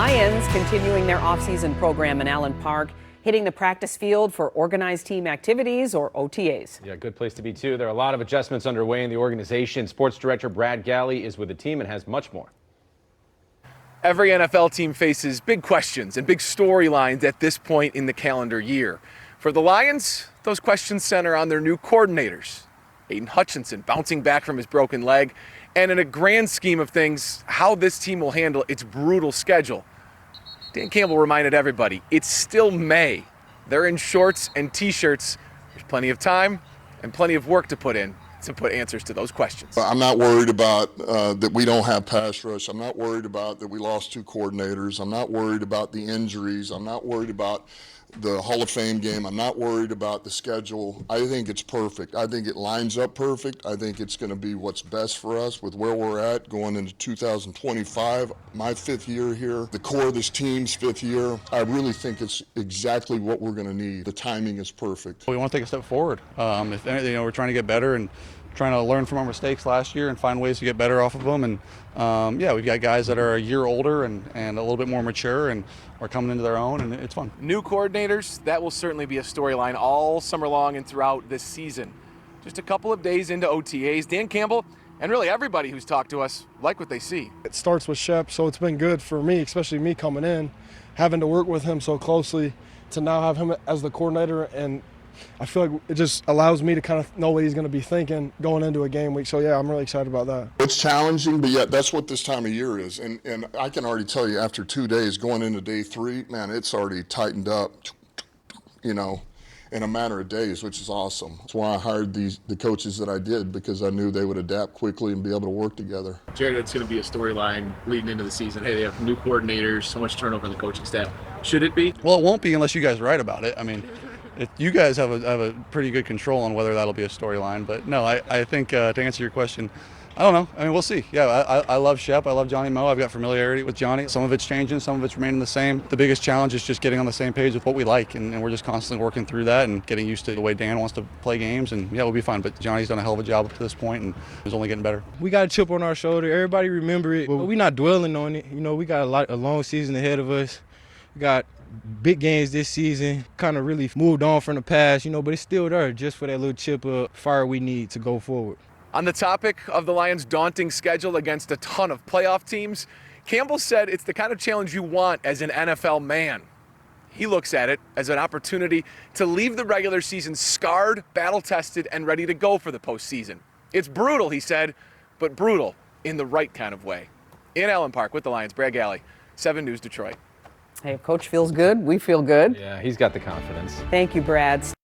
Lions continuing their offseason program in Allen Park, hitting the practice field for organized team activities, or OTAs. Yeah, good place to be, too. There are a lot of adjustments underway in the organization. Sports director Brad Galley is with the team and has much more. Every NFL team faces big questions and big storylines at this point in the calendar year. For the Lions, those questions center on their new coordinators. Aiden Hutchinson bouncing back from his broken leg, and in a grand scheme of things, how this team will handle its brutal schedule. Dan Campbell reminded everybody, it's still May. They're in shorts and t-shirts. There's plenty of time and plenty of work to put answers to those questions. I'm not worried about that we don't have pass rush. I'm not worried about that we lost 2 coordinators. I'm not worried about the injuries. I'm not worried about the Hall of Fame game. I'm not worried about the schedule. I think it's perfect. I think it lines up perfect. I think it's going to be what's best for us with where we're at going into 2025. My 5th year here, the core of this team's 5th year. I really think it's exactly what we're going to need. The timing is perfect. We want to take a step forward. If anything, we're trying to get better and trying to learn from our mistakes last year and find ways to get better off of them. And yeah, we've got guys that are a year older and a little bit more mature and are coming into their own, and it's fun. New coordinators, that will certainly be a storyline all summer long and throughout this season. Just a couple of days into OTAs, Dan Campbell and really everybody who's talked to us like what they see. It starts with Shep, so it's been good for me, especially me coming in, having to work with him so closely, to now have him as the coordinator, and I feel like it just allows me to kind of know what he's going to be thinking going into a game week. So, yeah, I'm really excited about that. It's challenging, but yet that's what this time of year is. And I can already tell you after 2 days going into day 3, man, it's already tightened up, in a matter of days, which is awesome. That's why I hired the coaches that I did, because I knew they would adapt quickly and be able to work together. Jared, it's going to be a storyline leading into the season. Hey, they have new coordinators, so much turnover in the coaching staff. Should it be? Well, it won't be unless you guys write about it. I mean, you guys have a pretty good control on whether that'll be a storyline. But no, I think to answer your question, I don't know. I mean, we'll see. Yeah, I love Shep. I love Johnny Moe. I've got familiarity with Johnny. Some of it's changing. Some of it's remaining the same. The biggest challenge is just getting on the same page with what we like. And we're just constantly working through that and getting used to the way Dan wants to play games. And, yeah, we'll be fine. But Johnny's done a hell of a job up to this point and is only getting better. We got a chip on our shoulder. Everybody remember it, but we're not dwelling on it. We got a long season ahead of us. We got big games this season, kind of really moved on from the past, but it's still there just for that little chip of fire we need to go forward. On the topic of the Lions' daunting schedule against a ton of playoff teams, Campbell said it's the kind of challenge you want as an NFL man. He looks at it as an opportunity to leave the regular season scarred, battle-tested, and ready to go for the postseason. It's brutal, he said, but brutal in the right kind of way. In Allen Park with the Lions, Brad Galley, 7 News Detroit. Hey, if Coach feels good, we feel good. Yeah, he's got the confidence. Thank you, Brad.